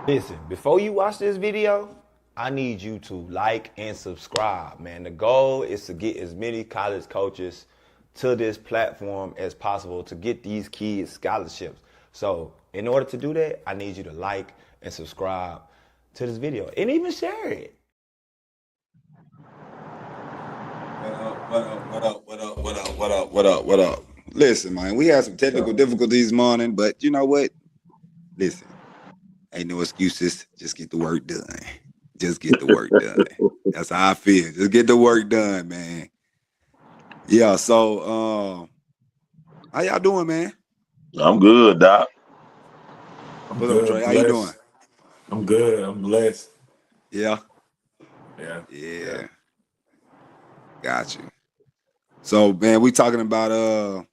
Listen, before you watch this video, I need you to like and subscribe, man. The goal is to get as many college coaches to this platform as possible to get these kids scholarships. So in order to do that, I need you to like and subscribe to this video and even share it. What up? Listen, man, we had some technical difficulties this morning, but you know what? Listen, ain't no excuses. Just get the work done. Just get the work done. That's how I feel. Just get the work done, man. Yeah, so how y'all doing, man? I'm good, Doc. What's up, Trey? How you doing? I'm good. I'm blessed. Yeah. Yeah. Got you. So, man, we talking about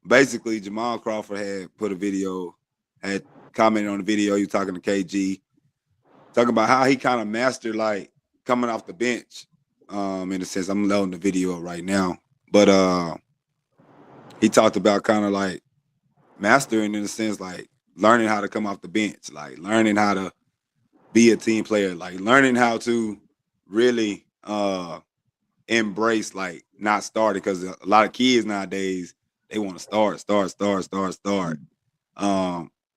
basically Jamal Crawford had put a video, had commented on the video. You talking to KG, talking about how he kind of mastered like coming off the bench. In a sense, I'm loading the video right now, but he talked about kind of like mastering in a sense, like learning how to come off the bench, like learning how to be a team player, like learning how to really embrace like not starting, because a lot of kids nowadays they want to start,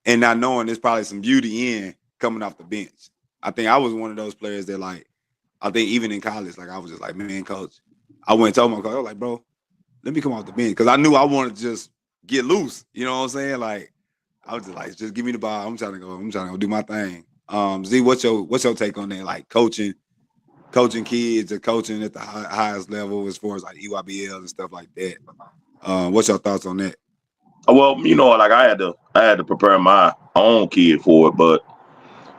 and not knowing there's probably some beauty in coming off the bench. I think I was one of those players that like, I think even in college, like I was just like, man, coach, I went and told my coach, I was like, bro, let me come off the bench, because I knew I wanted to just get loose. You know what I'm saying? Like I was just like, just give me the ball. I'm trying to go do my thing. Z, what's your take on that? Like coaching kids or coaching at the highest level as far as like EYBL and stuff like that. What's your thoughts on that? Well, like I had to prepare my own kid for it, but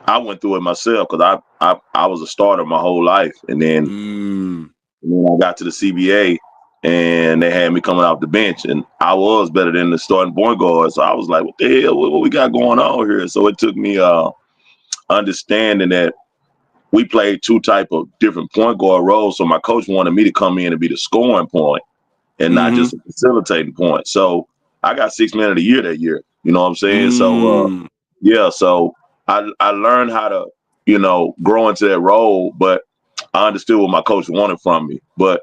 I went through it myself because I was a starter my whole life, and then I got to the CBA and they had me coming off the bench, and I was better than the starting point guard. So I was like, what the hell? What we got going on here? So it took me understanding that we played two type of different point guard roles. So my coach wanted me to come in and be the scoring point and not just a facilitating point. So I got 6 Man of the Year that year. You know what I'm saying? So so I learned how to, grow into that role, but I understood what my coach wanted from me. But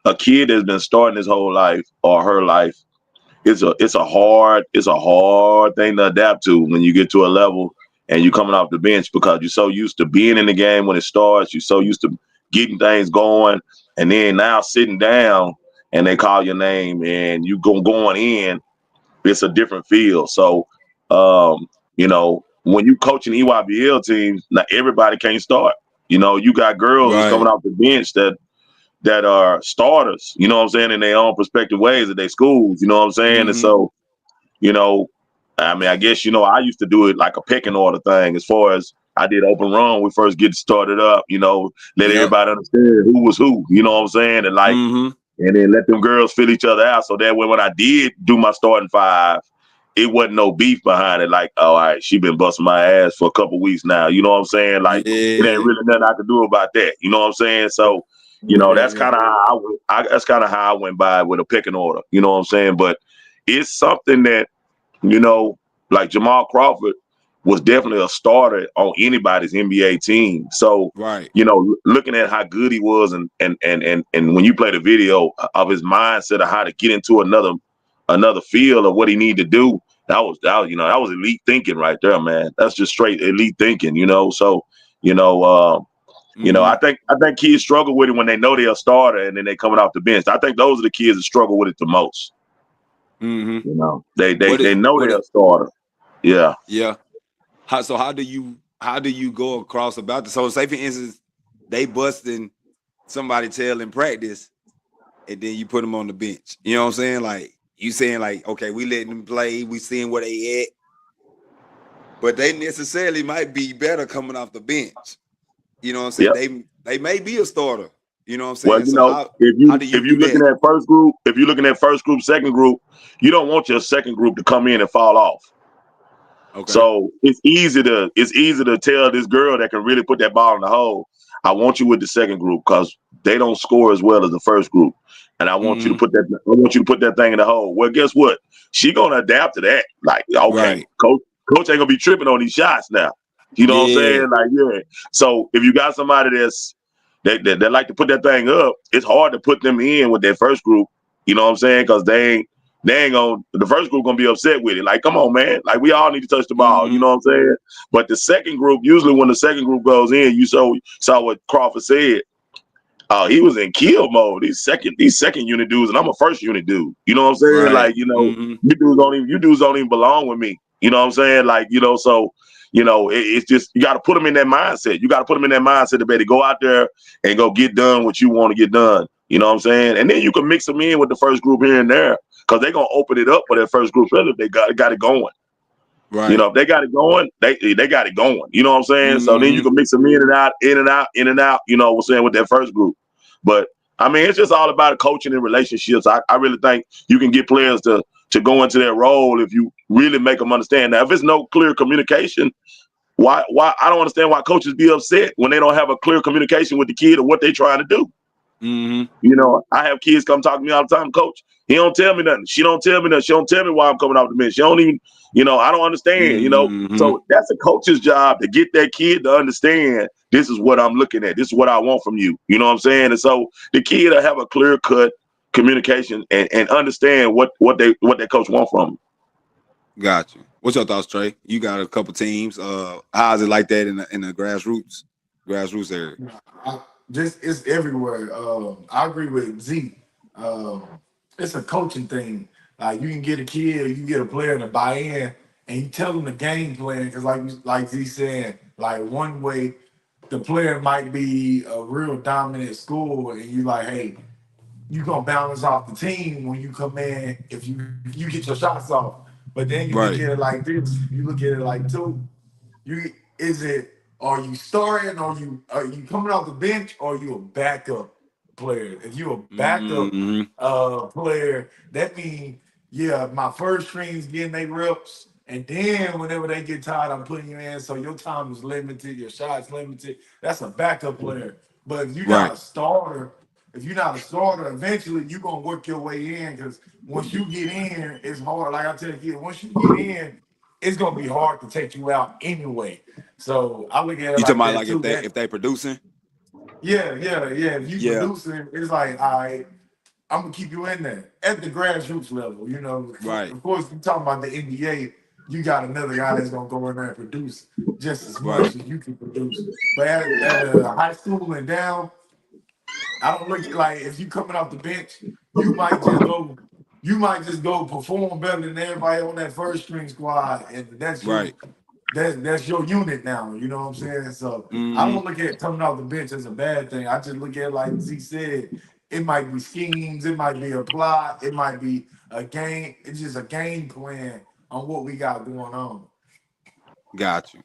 a kid that's been starting his whole life or her life, it's a hard thing to adapt to when you get to a level and you're coming off the bench, because you're so used to being in the game when it starts. You're so used to getting things going, and then now sitting down and they call your name and you going in, it's a different feel. So, when you coaching EYBL teams, not everybody can't start. You got girls that's coming off the bench that are starters, you know what I'm saying, in their own prospective ways at their schools, you know what I'm saying? And so, I guess, I used to do it like a pecking order thing, as far as I did open run. We first get started up, let everybody understand who was who, you know what I'm saying? And like, and then let them girls fill each other out. So that when I did do my starting five, it wasn't no beef behind it. Like, oh, all right, she been busting my ass for a couple weeks now. You know what I'm saying? Like, it ain't really nothing I could do about that. You know what I'm saying? So, that's kind of how I went by with a pecking order. You know what I'm saying? But it's something that, like Jamal Crawford was definitely a starter on anybody's NBA team. So, looking at how good he was, and when you play the video of his mindset of how to get into another field of what he needed to do, that was elite thinking right there, man. That's just straight elite thinking, So, I think kids struggle with it when they know they're a starter and then they coming off the bench. I think those are the kids that struggle with it the most. They know they're a starter. Yeah. How do you go across about this? So say for instance, they busting somebody tail in practice, and then you put them on the bench. You know what I'm saying? Like you saying like, okay, we letting them play, we seeing where they at, but they necessarily might be better coming off the bench. You know what I'm saying? Yep. They may be a starter. You know what I'm saying? Well, if you're looking at first group, second group, you don't want your second group to come in and fall off. Okay. So it's easy to tell this girl that can really put that ball in the hole, I want you with the second group, because they don't score as well as the first group. And I want you to put that thing in the hole. Well, guess what? She gonna adapt to that. Like, okay, coach ain't gonna be tripping on these shots now. You know what I'm Yeah. saying? Like, yeah. So if you got somebody that like to put that thing up, it's hard to put them in with that first group. You know what I'm saying? Because they ain't gonna, the first group gonna be upset with it. Like, come on, man. Like, we all need to touch the ball. You know what I'm saying? But the second group, usually when the second group goes in, you saw what Crawford said. He was in kill mode. These second unit dudes, and I'm a first unit dude. You know what I'm saying? Right. Like, you know, you dudes don't even belong with me. You know what I'm saying? Like, you know, so, you know, it's just, you got to put them in that mindset. You got to put them in that mindset to better go out there and go get done what you want to get done. You know what I'm saying? And then you can mix them in with the first group here and there, because they're gonna open it up for that first group if they got it going. Right. You know, if they got it going, they got it going. You know what I'm saying? So then you can mix them in and out, you know what I'm saying, with that first group. But I mean, it's just all about coaching and relationships. I really think you can get players to go into their role if you really make them understand. Now, if it's no clear communication, why I don't understand why coaches be upset when they don't have a clear communication with the kid or what they're trying to do. You know, I have kids come talk to me all the time, coach. He don't tell me nothing. She don't tell me nothing. She don't tell me why I'm coming off the bench. She don't even, you know, I don't understand, you know. So that's a coach's job to get that kid to understand, this is what I'm looking at. This is what I want from you. You know what I'm saying? And so the kid will have a clear cut communication and understand what that coach want from him. Got you. What's your thoughts, Trey? You got a couple teams. How's it like that in the grassroots area? Just it's everywhere. I agree with Z. It's a coaching thing. Like, you can get a kid, or you can get a player to buy in, and you tell them the game plan. Because like Z said, like, one way the player might be a real dominant scorer, and you like, hey, you gonna balance off the team when you come in if you get your shots off. But then you look at it like this. You look at it like two. Are you starting, or are you coming off the bench, or are you a backup player? If you're a backup player, that means, yeah, my first string's getting their reps, and then whenever they get tired, I'm putting you in. So your time is limited, your shots limited. That's a backup player. But if you're not a starter, eventually you're gonna work your way in, because once you get in, it's hard. Like I tell you, once you get in, it's gonna be hard to take you out anyway. So I look at it You talking about like too, if they producing? Yeah. If you producing, it's like, all right, I'm gonna keep you in there at the grassroots level. You know, Right. Of course, you're talking about the NBA. You got another guy that's gonna go in there and produce just as much as you can produce. But at a high school and down, I don't look at, like, if you coming off the bench, you might just go perform better than everybody on that first string squad, and that's your unit now. You know what I'm saying? So I don't look at coming off the bench as a bad thing. I just look at it like Z said, it might be schemes, it might be a plot, it might be a game. It's just a game plan on what we got going on. Got you.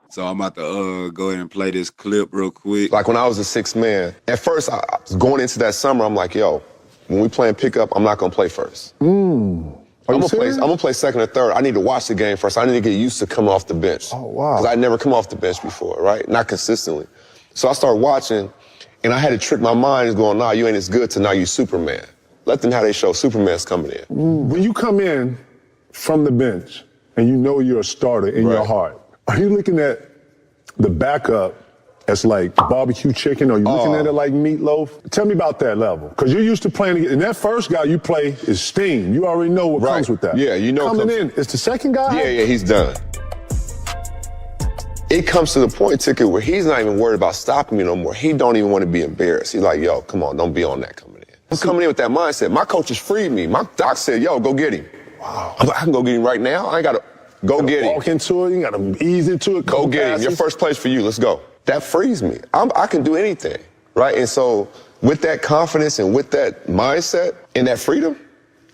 So I'm about to go ahead and play this clip real quick. Like, when I was a sixth man, at first I was going into that summer, I'm like, yo, when we playing pickup, I'm not gonna play first. I'm gonna play second or third. I need to watch the game first. I need to get used to coming off the bench. Oh, wow. Because I'd never come off the bench before, right? Not consistently. So I started watching, and I had to trick my mind going, nah, you ain't as good till now you Superman. Let them have their show. Superman's coming in. When you come in from the bench and you know you're a starter in your heart, are you looking at the backup as like barbecue chicken, or you looking at it like meatloaf? Tell me about that level, because you're used to playing, and that first guy you play is steam. You already know what comes with that. Yeah, you know. Coming in, is the second guy? Yeah, he's done. It comes to the point, Ticket, where he's not even worried about stopping me no more. He don't even want to be embarrassed. He's like, yo, come on, don't be on that coming in. I'm coming in with that mindset. My coaches freed me. My doc said, yo, go get him. Wow. I'm like, I can go get him right now. I ain't got to go get him. Walk into it, you got to ease into it. Go get him. Your first place for you. Let's go. That frees me. I can do anything, right? And so with that confidence and with that mindset and that freedom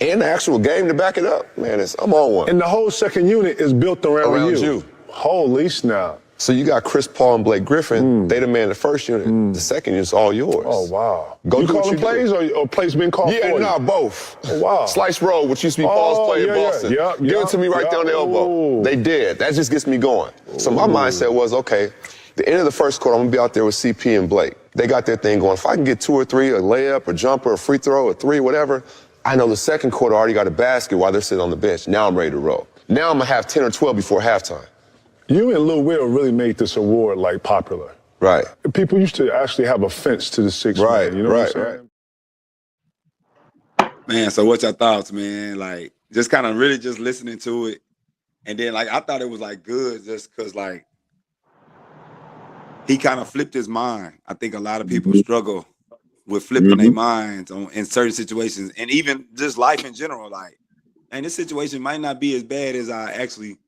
and the actual game to back it up, man, I'm on one. And the whole second unit is built around you. Holy snap. So you got Chris Paul and Blake Griffin. They the man in the first unit. The second unit's all yours. Oh, wow. Go you do calling plays or plays being called for you? Yeah, nah, both. Oh, wow. Slice roll, which used to be Paul's play in Boston. Give it to me right there on the elbow. They did. That just gets me going. So my mindset was, okay, the end of the first quarter, I'm going to be out there with CP and Blake. They got their thing going. If I can get 2 or 3, a layup, a jumper, a free throw, a 3, whatever, I know the second quarter I already got a basket while they're sitting on the bench. Now I'm ready to roll. Now I'm going to have 10 or 12 before halftime. You and Lil Will really made this award like popular. Right. People used to actually have a fence to the six man. You know what I'm saying? Man, so what's your thoughts, man? Like, just kind of really just listening to it. And then, like, I thought it was, like, good just because, like, he kind of flipped his mind. I think a lot of people struggle with flipping their minds in certain situations. And even just life in general. Like, and this situation might not be as bad as I actually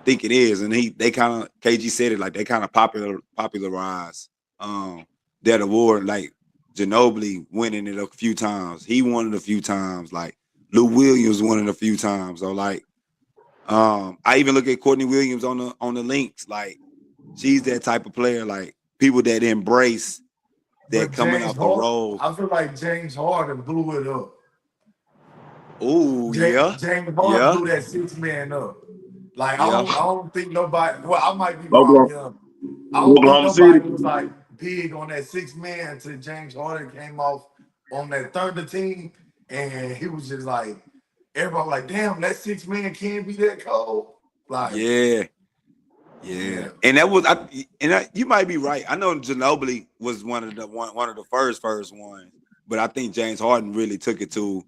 think it is. And they kind of, KG said it, like, they kind of popularized that award. Like, Ginobili winning it a few times. He won it a few times. Like, Lou Williams won it a few times. So, like, I even look at Courtney Williams on the links. Like, she's that type of player. Like, people that embrace that coming off the road. I feel like James Harden blew it up. Oh, yeah. James Harden blew that 6-man up. Like, I don't think nobody, well, I might be wrong. I don't think nobody was like big on that 6-man until James Harden came off on that Thunder team, and he was just like, everybody like, damn, that 6-man can't be that cold. Like, yeah. And that was, you might be right. I know Ginobili was one of the first ones, but I think James Harden really took it to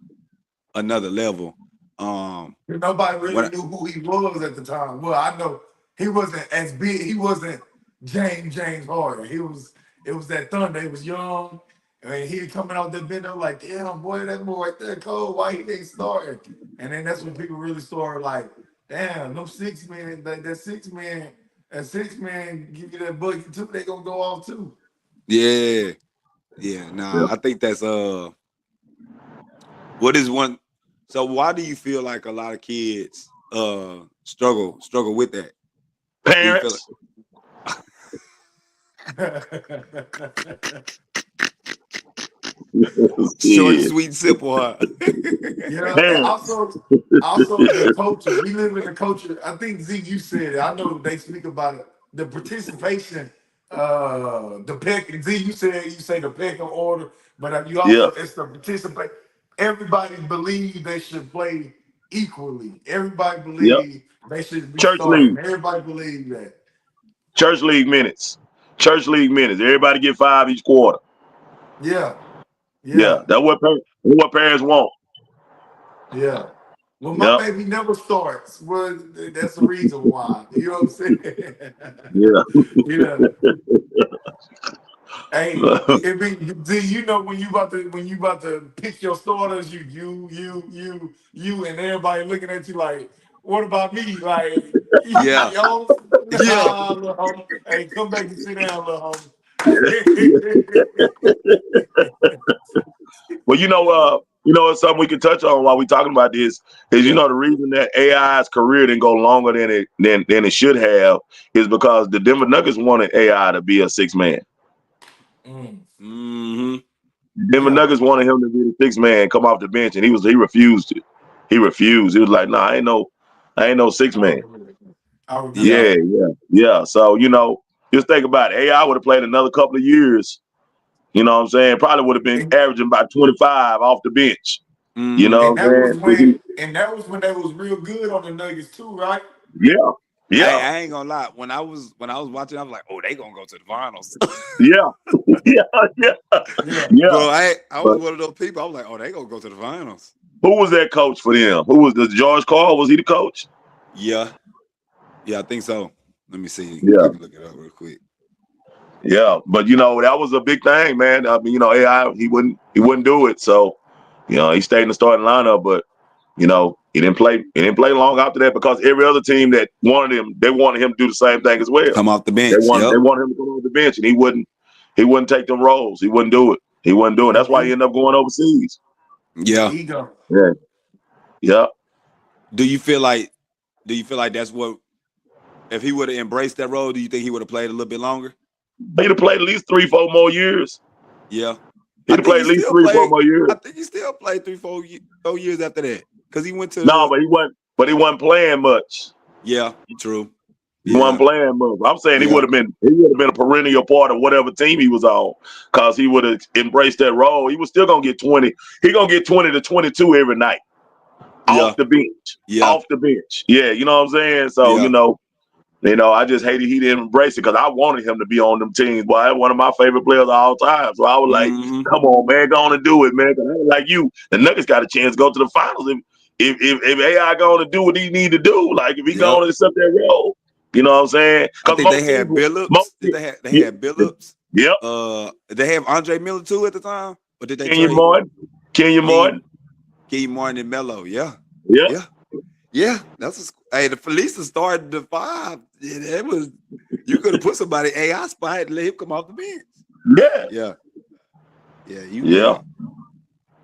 another level. Nobody really knew who he was at the time. Well, I know he wasn't as big. He wasn't James Harden. It was that Thunder. He was young. And he coming out the bench. I'm like, damn, boy, that boy right there cold. Why he ain't starting? And then that's when people really started like, damn, no 6-man, that 6-man give you that bucket too, they gonna go off too. Yeah. Nah, I think that's what is one. So why do you feel like a lot of kids struggle with that? Parents. Short, sweet, simple, huh? Yeah. Also the culture. We live in the culture. I think Z, you said it. I know they speak about it. The participation, the peck. Z, you say the pecking order, but you also it's the participate. Everybody believe they should play equally. Everybody believe they should be starting. Everybody believe that. Church league minutes. Everybody get 5 each quarter. Yeah. That's what parents want. Yeah. Well, my baby never starts. Well, that's the reason why. You know what I'm saying? Yeah. Hey, you know when you about to pick your starters, you, and everybody looking at you like, what about me? Like, yo, hey, come back and sit down, little homie. Well, it's something we can touch on while we're talking about this is, the reason that AI's career didn't go longer than it should have is because the Denver Nuggets wanted AI to be a 6-man. Denver Nuggets wanted him to be the 6-man, come off the bench, and he refused it. He refused. He was like, "No, I ain't no 6-man." Yeah. So just think about it. AI would have played another couple of years. You know what I'm saying? Probably would have been averaging about 25 off the bench. You know, and that was when they was real good on the Nuggets too, right? Yeah. I ain't gonna lie. When I was watching, I was like, "Oh, they gonna go to the finals." Yeah. Bro, I was one of those people. I was like, "Oh, they gonna go to the finals." Who was that coach for them? Who was the George Karl? Was he the coach? Yeah, I think so. Let me see. Yeah, I can look it up real quick. Yeah, but that was a big thing, man. I mean, AI he wouldn't do it. So, he stayed in the starting lineup, but he didn't play long after that because every other team that wanted him, they wanted him to do the same thing as well. Come off the bench. They wanted him to come off the bench, and he wouldn't take them roles. He wouldn't do it. That's why he ended up going overseas. Yeah. Yeah. Do you feel like that's what, if he would have embraced that role, do you think he would have played a little bit longer? He'd have played at least 3-4 more years. Yeah. He'd have played at least 3-4 more years. I think he still played 3-4 years after that. Because he went to but he wasn't playing much. Yeah, true. He wasn't playing much. I'm saying he would have been a perennial part of whatever team he was on, because he would have embraced that role. He was still gonna get 20. He gonna get 20 to 22 every night. Off the bench. Yeah, you know what I'm saying? So, You know, I just hated he didn't embrace it because I wanted him to be on them teams. Boy, that's one of my favorite players of all time. So I was like, come on, man, go on and do it, man. Like you, the Nuggets got a chance to go to the finals if AI going to do what he need to do. Like if he going to accept that role, you know what I'm saying? I think they had Billups. They had Billups. Yep. They have Andre Miller too at the time, or did they Kenyon Martin? Kenyon Martin and Melo. Yeah. That's the Felisa started the 5. It was you could have put somebody AI spot and let him come off the bench. Yeah.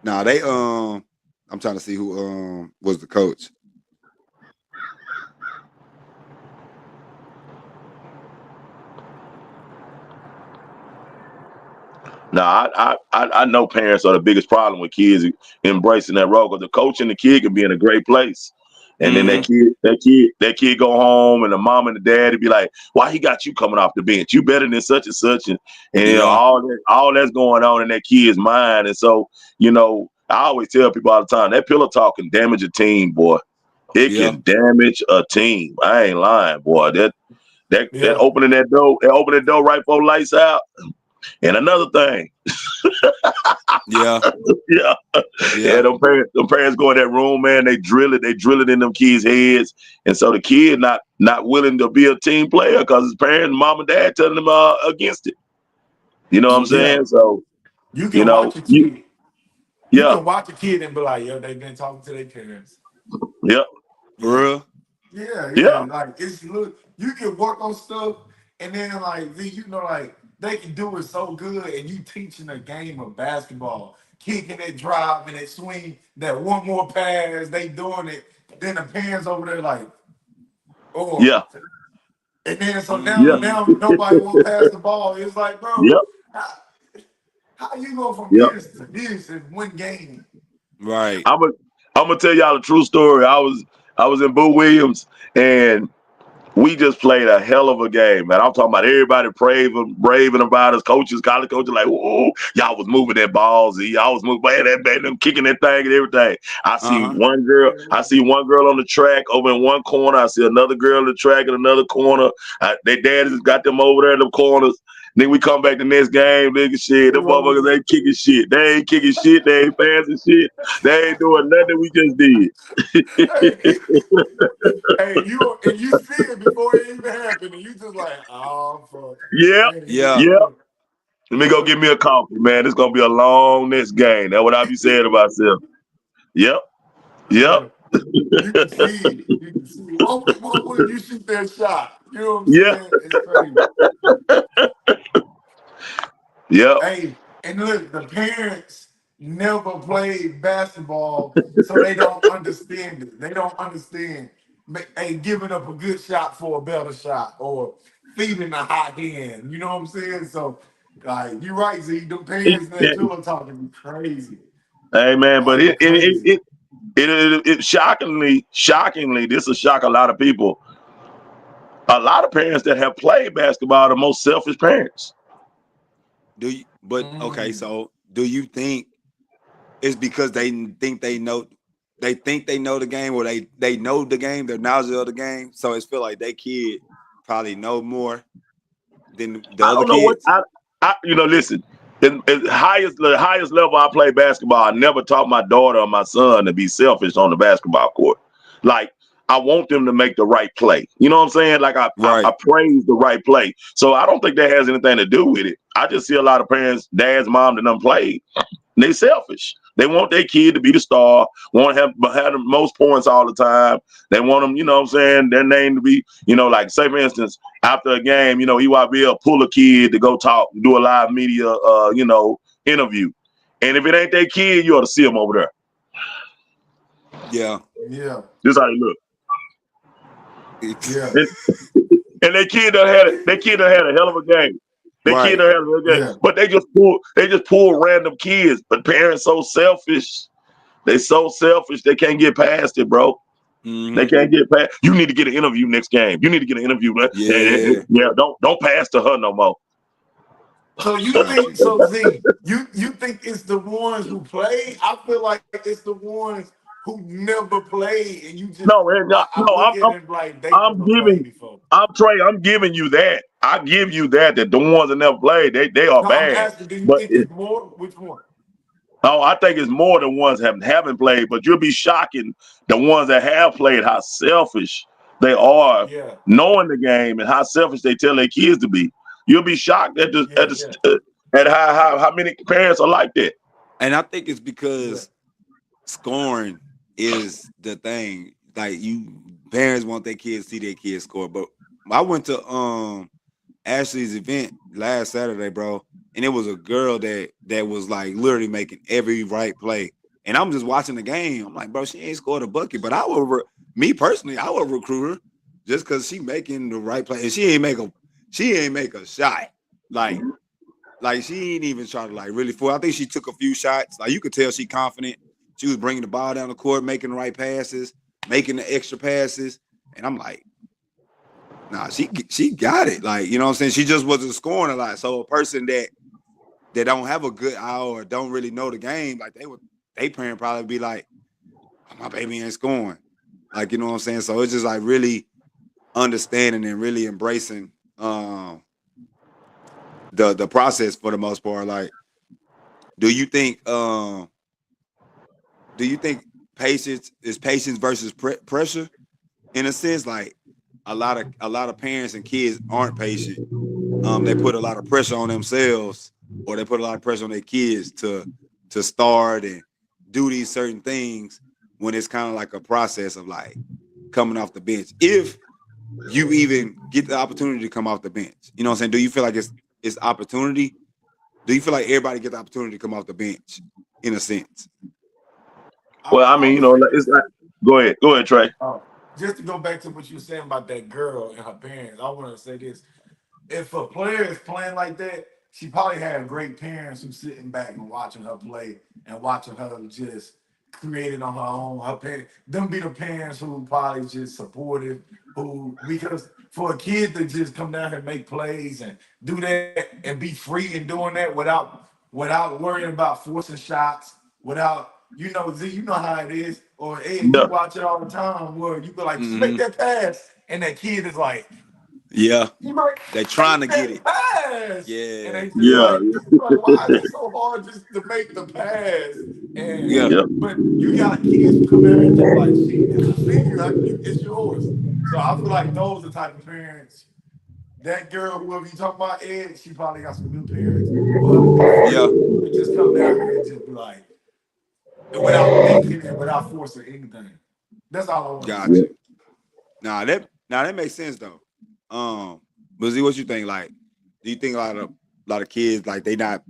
Nah, they I'm trying to see who was the coach. Now, I know parents are the biggest problem with kids embracing that role because the coach and the kid can be in a great place. And then that kid go home and the mom and the dad would be like, why he got you coming off the bench? You better than such and such. And you know, all that's going on in that kid's mind. And so, you know, I always tell people all the time, that pillow talk can damage a team, boy. It can damage a team. I ain't lying, boy. That opening that door right before lights out. And another thing. Them parents go in that room, man, they drill it in them kids' heads. And so the kid not willing to be a team player because his parents, mom and dad telling him against it. You know what I'm saying? So you can watch a kid. You can watch a kid and be like, yo, they've been talking to their parents. Yep. For real? Yeah. Like it's you can work on stuff and then like they can do it so good and you teaching a game of basketball, kicking that drive and that swing, that one more pass, they doing it. Then the parents over there like, and then so now nobody will pass the ball. It's like, bro, how you go from this to this in one game? Right. I'm gonna tell y'all a true story. I was in Boo Williams and we just played a hell of a game, man. I'm talking about everybody braving about us, coaches, college coaches, like, whoa, y'all was moving that ball, Z. Y'all was moving them kicking that thing and everything. I see one girl on the track over in one corner. I see another girl on the track in another corner. Their dad just got them over there in them corners. Then we come back the next game, nigga, shit. Them motherfuckers ain't kicking shit. They ain't kicking shit. They ain't passing shit. They ain't doing nothing we just did. Hey, you see it before it even happened, and you just like, oh, fuck. Let me go get me a coffee, man. It's gonna be a long next game. That's what I be saying to myself. Yep. You can see. You can see. What would you shoot that shot? You know what I'm saying? It's crazy. Hey, and look, the parents never played basketball, so they don't understand it. They don't understand, giving up a good shot for a better shot or feeding a hot hand. You know what I'm saying? So, like, you're right, Z. The parents and that pillow talking crazy. Hey, man, but it shockingly, this will shock a lot of people. A lot of parents that have played basketball are the most selfish parents. Okay, so do you think it's because they think they know the game, or they know the game, they're knowledgeable of the game, so it's feel like they kid probably know more than the other kids? Listen, the highest level I play basketball, I never taught my daughter or my son to be selfish on the basketball court. Like, I want them to make the right play. You know what I'm saying? Like I praise the right play. So I don't think that has anything to do with it. I just see a lot of parents, dads, mom that done played. They selfish. They want their kid to be the star, want to have the most points all the time. They want them, you know what I'm saying, their name to be, like, say, for instance, after a game, EYB will pull a kid to go talk, do a live media, interview. And if it ain't their kid, you ought to see them over there. Yeah. This is how they look. Yeah. And their kid done had a hell of a game. Kid done had a hell of a game. But they just pull random kids. But parents so selfish. They so selfish they can't get past it, bro. They can't get past. You need to get an interview next game. You need to get an interview. Don't pass to her no more. So you think Z? You think it's the ones who play? I feel like it's the ones who never played, and you just No, I no, look at it like they I'm never played giving, before. I'm giving you that. I give you that the ones that never played, they are No, I'm bad. asking, do you But think it's more? Which one? oh, I think it's more than ones that haven't played. But you'll be shocking the ones that have played how selfish they are, Yeah, knowing the game and how selfish they tell their kids to be. You'll be shocked at yeah, yeah, at how many parents are like that. And I think it's yeah. because scoring is the thing. Like parents want their kids to see their kids score. But I went to Ashley's event last Saturday, bro, and it was a girl that was like literally making every right play. And I'm just watching the game. I'm like, bro, she ain't scored a bucket, but I would, me personally, I would recruit her just because she making the right play, and she ain't make a shot. Like she ain't even try to like really for. I think she took a few shots. Like you could tell she confident. She was bringing the ball down the court, making the right passes, making the extra passes, and I'm like, nah, she got it. Like, you know what I'm saying? She just wasn't scoring a lot. So a person that don't have a good eye or don't really know the game, like they parent probably be like, oh, my baby ain't scoring. Like, you know what I'm saying? So it's just like really understanding and really embracing the process for the most part. Like, do you think patience is patience versus pressure in a sense? Like a lot of parents and kids aren't patient. They put a lot of pressure on themselves, or they put a lot of pressure on their kids to start and do these certain things when it's kind of like a process of like coming off the bench. If you even get the opportunity to come off the bench, you know what I'm saying? Do you feel like it's opportunity? Do you feel like everybody gets the opportunity to come off the bench in a sense? Well, I I mean, would say it's this. like, go ahead, Trey. Just to go back to what you were saying about that girl and her parents, I want to say this. If a player is playing like that, she probably had great parents who sitting back and watching her play and watching her just create it on her own. Her parents, them be the parents who probably just supportive, who because for a kid to just come down here and make plays and do that and be free in doing that without worrying about forcing shots, without Z, you know how it is, or Ed, you Yeah, watch it all the time where you be like, just make Mm-hmm. that pass, and that kid is like, Yeah, you might they trying make to get that it. pass. And Yeah, they just yeah, like, why is it so hard just to make the pass? And yeah, yeah. but you got kids who come out here and just like, shit, it's a senior, it's yours. So I feel like those are the type of parents. That girl, whoever you talking about, Ed, she probably got some good parents for her to be yeah. free and just come down here and just be like, and without thinking and without forcing anything. That's all I want to Got say. you. That makes sense though. But Z, what you think? Like, do you think a lot of kids like they not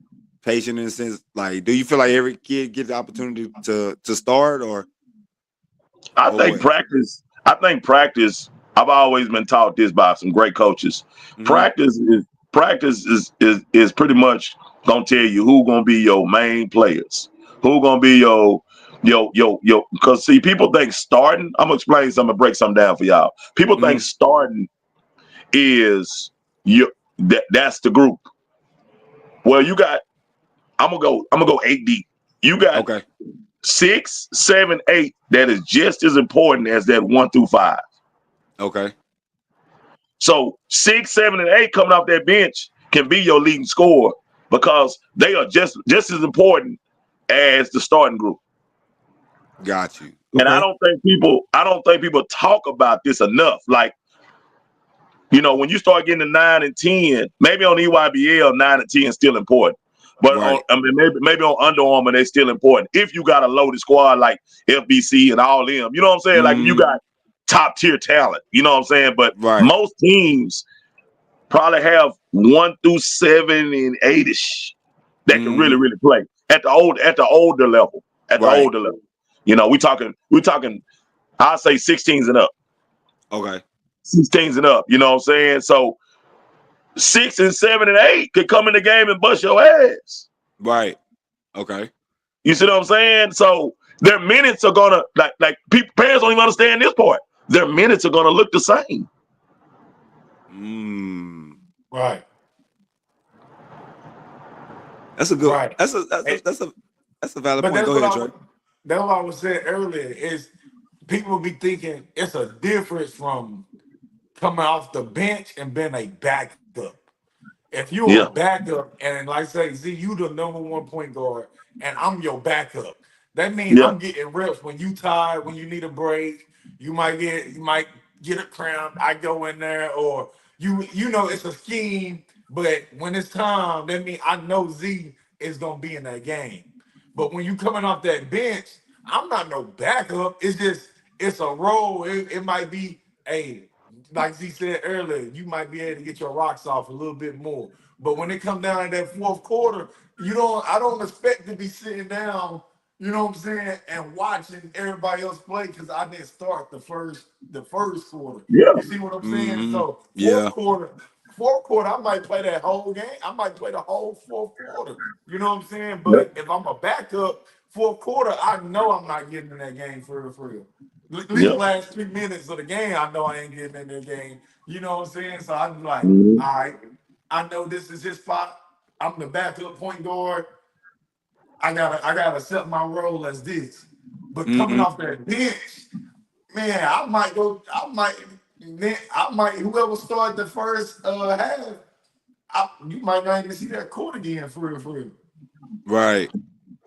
patient in a sense? Like, do you feel like every kid gets the opportunity to start I or think what? practice. I think practice. I've always been taught this by some great coaches. Mm-hmm. Practice is pretty much gonna tell you who gonna be your main players, who gonna be your. Because see, people think starting. I'm gonna explain something. Break something down for y'all. People think Mm-hmm. starting is that's the group. Well, you got. I'm gonna go 8 deep. You got Okay. 6, 7, 8 that is just as important as that 1 through 5. Okay. So 6, 7, and 8 coming off that bench can be your leading scorer because they are just as important as the starting group. Got you. And I Okay. don't think people talk about this enough. Like, when you start getting to 9 and 10, maybe on EYBL 9 and 10 is still important. But Right. maybe on Under Armour they're still important. If you got a loaded squad like FBC and all them, you know what I'm saying? Like you Mm-hmm. got top tier talent, you know what I'm saying? But Right. most teams probably have 1 through 7 and 8ish that can Mm-hmm. really, really play at the older level. At the Right. older level. We talking I'll say 16s and up. Okay. 16s and up, you know what I'm saying? So 6 and 7 and 8 could come in the game and bust your ass. Right. Okay. You see what I'm saying? So their minutes are gonna people, parents don't even understand this part. Their minutes are gonna look the same. Mm. Right, That's a good. right. That's a And- that's a that's a valid but point. that's Go what ahead, I Trey. would that's what I was saying earlier. Is people be thinking it's a difference from coming off the bench and being a backup. If you're a Yeah, backup and like I say, Z, you the number one point guard and I'm your backup. That means yeah, I'm getting reps when you tired, when you need a break. You might get a cramp. I go in there, or you know it's a scheme, but when it's time, that means I know Z is gonna be in that game. But when you coming off that bench, I'm not no backup. It's just it's a role. It might be a like Z said earlier, you might be able to get your rocks off a little bit more. But when it comes down to that fourth quarter, I don't expect to be sitting down, you know what I'm saying, and watching everybody else play because I didn't start the first quarter. yeah. You see what I'm saying? Mm-hmm. So Yeah. fourth quarter, I might play that whole game. I might play the whole fourth quarter. You know what I'm saying? Yeah. But if I'm a backup, fourth quarter, I know I'm not getting in that game for real, for real. At least Yeah. last 3 minutes of the game, I know I ain't getting in the game. You know what I'm saying? So I'm like, Mhm. all right, I know this is his spot. I'm the backup point guard. I gotta accept my role as this. But coming Mm-hmm. off that bench, man, whoever started the first half, you might not even see that court again for real, for real. Right.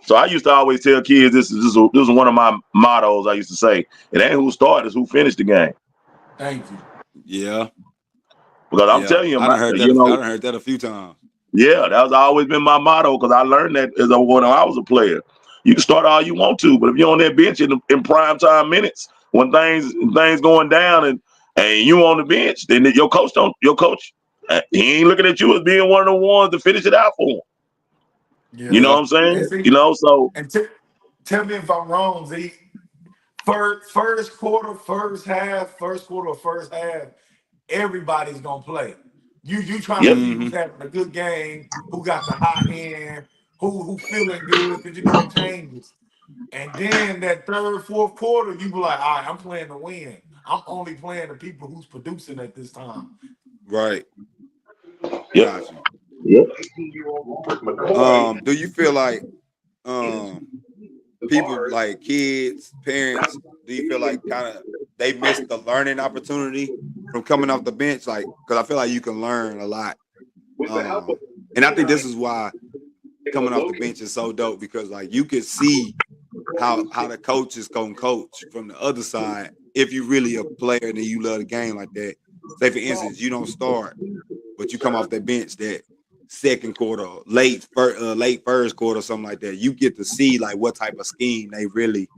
So I used to always tell kids this is one of my mottos. I used to say, it ain't who started, it's who finished the game. Thank you. Yeah. Because I'm Yeah. telling you, I done heard that. you I know, done heard that a few times. yeah, that was always been my motto because I learned that when I was a player. You can start all you want to, but if you're on that bench in prime time minutes, when things going down and you on the bench, then your coach, he ain't looking at you as being one of the ones to finish it out for him. You know Yeah. what I'm saying? And see, You know, so and tell me if I'm wrong, Z. First quarter, first quarter, first half, everybody's gonna play. You trying to yeah, see Mm-hmm. who's having a good game, who got the hot hand, who feeling good, because you know it changes. And then that third, fourth quarter, you be like, all right, I'm playing to win. I'm only playing the people who's producing at this time. Right. yep, Got you. yep. Do you feel like um people like kids, parents, do you feel like kind of they missed the learning opportunity from coming off the bench? Like, because I feel like you can learn a lot. And I think this is why coming off the bench is so dope, because like you could see how the coach is gonna coach from the other side if you really a player and you love the game like that. Say for instance, you don't start, but you come off that bench that second quarter, late first quarter, something like that. You get to see like what type of scheme they really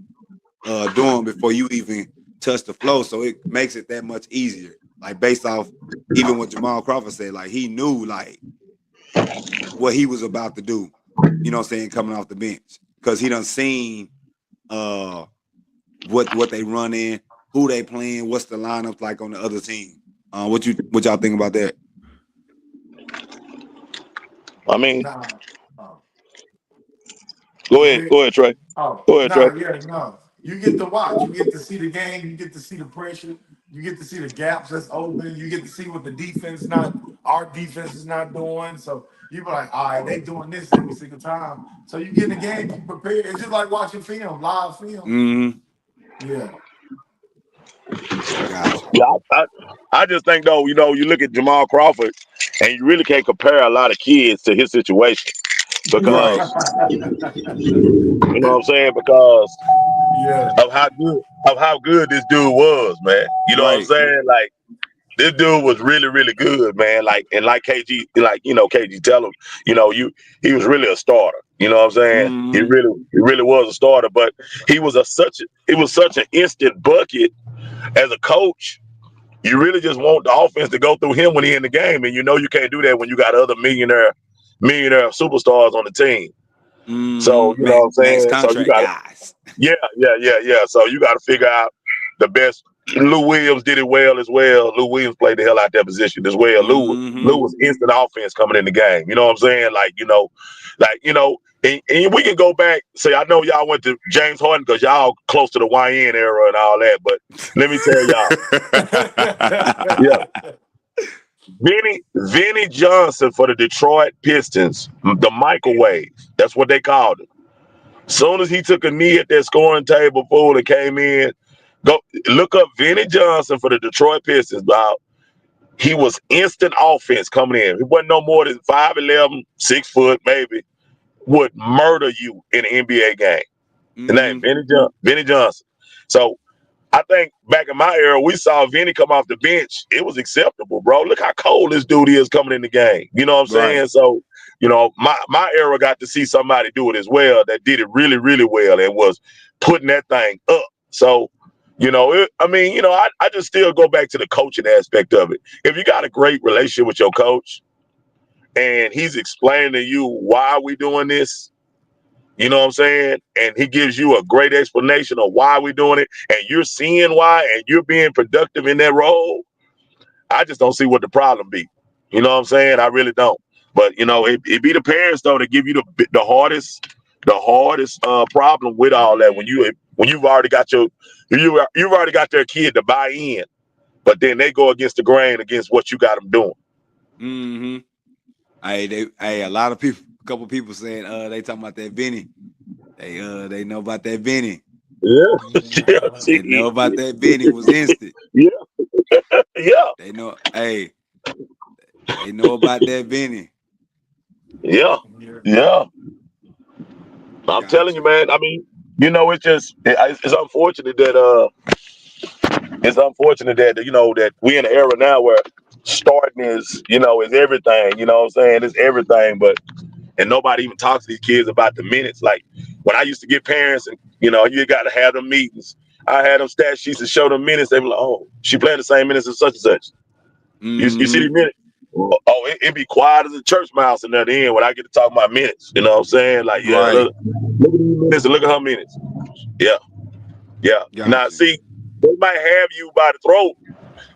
doing before you even touch the flow. So it makes it that much easier. Like based off even what Jamal Crawford said, like he knew like what he was about to do, you know what I'm saying, coming off the bench. Because he done seen what they run in, who they playing, what's the lineup like on the other team. What y'all think about that? I mean, Nah. uh, go Go ahead, ahead. go ahead, Trey. Oh, Go ahead, Trey. no, yeah, no. You get to watch. You get to see the game. You get to see the pressure. You get to see the gaps that's open. You get to see what our defense is not doing. So you be like, all right, they doing this every single time. So you get in the game, you prepare. It's just like watching film, live film. Mm-hmm. Yeah. Gotcha. Yeah, I just think though, you know, you look at Jamal Crawford, and you really can't compare a lot of kids to his situation Right. because you know what I'm saying, because Yeah. of how good this dude was, man. You know what I'm Right. saying? Like this dude was really, really good, man. Like and like KG, like you know, KG tell him, you know, he was really a starter. You know what I'm saying? He Mm-hmm. really was a starter, but it was such an instant bucket as a coach. You really just want the offense to go through him when he's in the game, and you know you can't do that when you got other millionaire superstars on the team. So Mm-hmm. you know what I'm Max saying. So you contract got guys. yeah. So you got to figure out the best. Lou Williams did it well as well. Lou Williams played the hell out that position as well. Lou Mm-hmm. was instant offense coming in the game. You know what I'm saying? And we can go back. Say I know y'all went to James Harden because y'all close to the YN era and all that. But let me tell y'all, yeah. Vinny Johnson for the Detroit Pistons, the microwave. That's what they called him. Soon as he took a knee at that scoring table, fool, and came in, go look up Vinnie Johnson for the Detroit Pistons, Bob. He was instant offense coming in. He wasn't no more than 5'11", 6 foot, maybe. Would murder you in an NBA game. The name Vinnie Johnson. So I think back in my era, we saw Vinny come off the bench. It was acceptable, bro. Look how cold this dude is coming in the game. You know what I'm saying? So, you know, my era got to see somebody do it as well that did it really, really well and was putting that thing up. So, you know, I just still go back to the coaching aspect of it. If you got a great relationship with your coach and he's explaining to you why we doing this, you know what I'm saying? And he gives you a great explanation of why we're doing it, and you're seeing why, and you're being productive in that role. I just don't see what the problem be. You know what I'm saying? I really don't. But you know, it be the parents though that give you the hardest problem with all that. When you've already got you've already got their kid to buy in, but then they go against the grain against what you got them doing. Mm-hmm. A lot of people, a couple people saying they talking about that Vinny. They know about that Vinny. Yeah. They know about that Vinny was instant. Yeah. Yeah. They know, they know about that Vinny. Yeah. Yeah. I'm telling you, man. I mean, you know, it's unfortunate that you know that we in an era now where starting is everything. You know what I'm saying? It's everything, and nobody even talks to these kids about the minutes. Like when I used to get parents and you got to have them meetings. I had them stat sheets and show them minutes. They were like, "Oh, she playing the same minutes as such and such." You see these minutes? Oh, it be quiet as a church mouse in there. The end when I get to talk about minutes. You know what I'm saying? Like, yeah, look at these minutes and look at her minutes. Yeah, yeah. Now, see, they might have you by the throat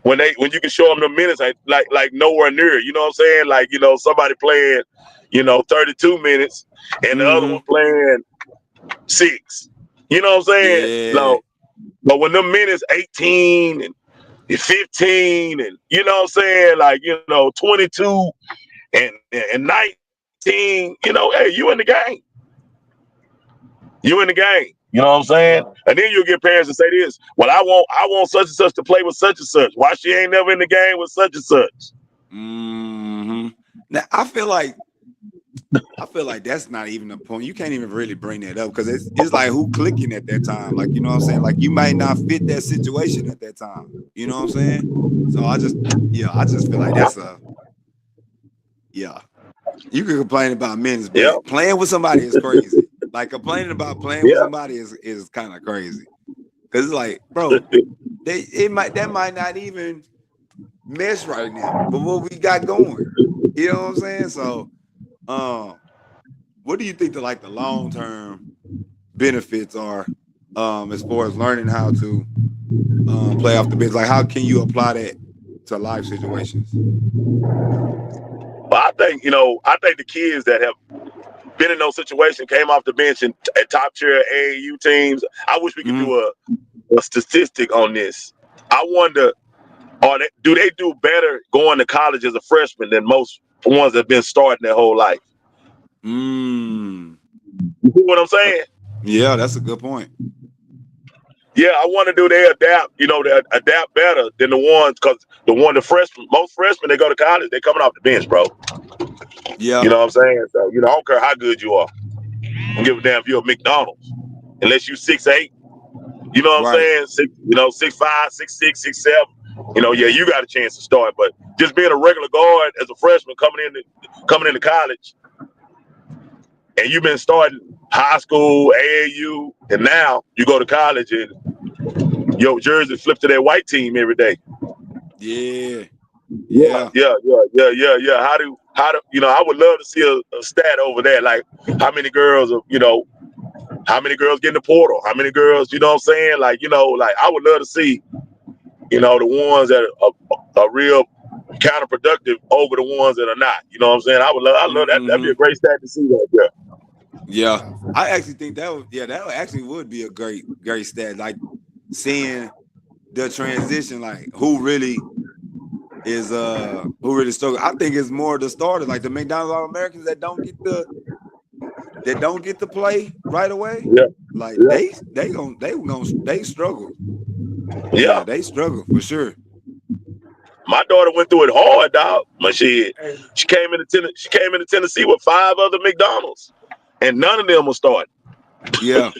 when you can show them the minutes like nowhere near. You know what I'm saying? Like somebody playing 32 minutes and the other one playing 6. You know what I'm saying? Yeah. No, but when them minutes 18 and 15 and you know what I'm saying, like 22 and 19, hey, you in the game. You in the game. You know what I'm saying? And then you'll get parents to say this, well, I want such and such to play with such and such. Why she ain't never in the game with such and such? Now I feel like that's not even the point. You can't even really bring that up because it's like who clicking at that time. Like, you know what I'm saying? Like you might not fit that situation at that time. You know what I'm saying? So I just feel like that's you can complain about men's, but playing with somebody is crazy. Like complaining about playing with somebody is kind of crazy. Cause it's like, bro, that might not even mesh right now, but what we got going. You know what I'm saying? So what do you think the long-term benefits are as far as learning how to play off the bench? Like how can you apply that to life situations? Well, I think the kids that have been in those situations, came off the bench and at top tier AAU teams. I wish we could do a statistic on this. I wonder, do they do better going to college as a freshman than most ones that have been starting their whole life? You see what I'm saying? Yeah, that's a good point. Yeah, I wonder do they adapt, they adapt better than the ones, because most freshmen that go to college, they're coming off the bench, bro. Yeah. You know what I'm saying? So, I don't care how good you are. I don't give a damn if you're a McDonald's. Unless you 6'8", you know what I'm saying? 6'5", 6'6", 6'7". Yeah, you got a chance to start. But just being a regular guard as a freshman coming into college, and you've been starting high school, AAU, and now you go to college and your jersey flipped to that white team every day. Yeah. How do I would love to see a stat over there, like how many girls how many girls get in the portal, how many girls, you know what I'm saying? Like, I would love to see, the ones that are real counterproductive over the ones that are not. You know what I'm saying? I love that. That'd be a great stat to see right there. Yeah. I actually think that actually would be a great stat. Like seeing the transition, like who really struggling. I think it's more the starters, like the McDonald's All-Americans that don't get the that don't get to play right away, like they struggle. Yeah, they struggle for sure. My daughter went through it hard, dog. But she came into Tennessee with 5 other McDonald's, and none of them was starting. Yeah.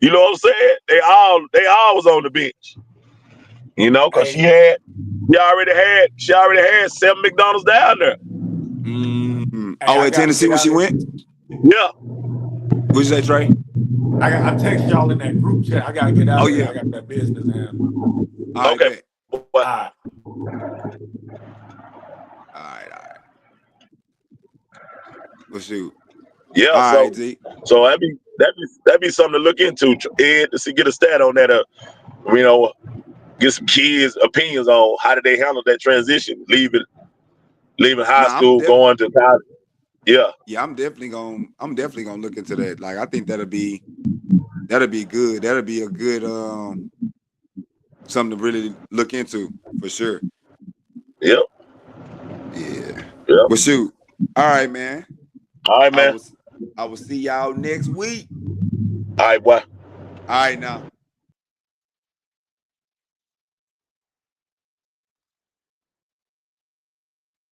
You know what I'm saying? They all was on the bench. You know, because she already had 7 McDonald's down there. Oh, at Tennessee when she went? Yeah. What'd you say, Trey? I text y'all in that group chat. I gotta get out of here. I got that business to handle. Okay. All right. Well, shoot. Yeah. All right, Z. So that'd be something to look into, Ed, to get a stat on that. You know, get some kids' opinions on how did they handle that transition, leaving high school, going to college. Yeah. Yeah, I'm definitely gonna look into that. Like, I think that'll be good. That'll be a good something to really look into for sure. Yep. Yeah. Yep. Well, shoot. All right, man. All right, man. I will see y'all next week. All right, boy. All right, now.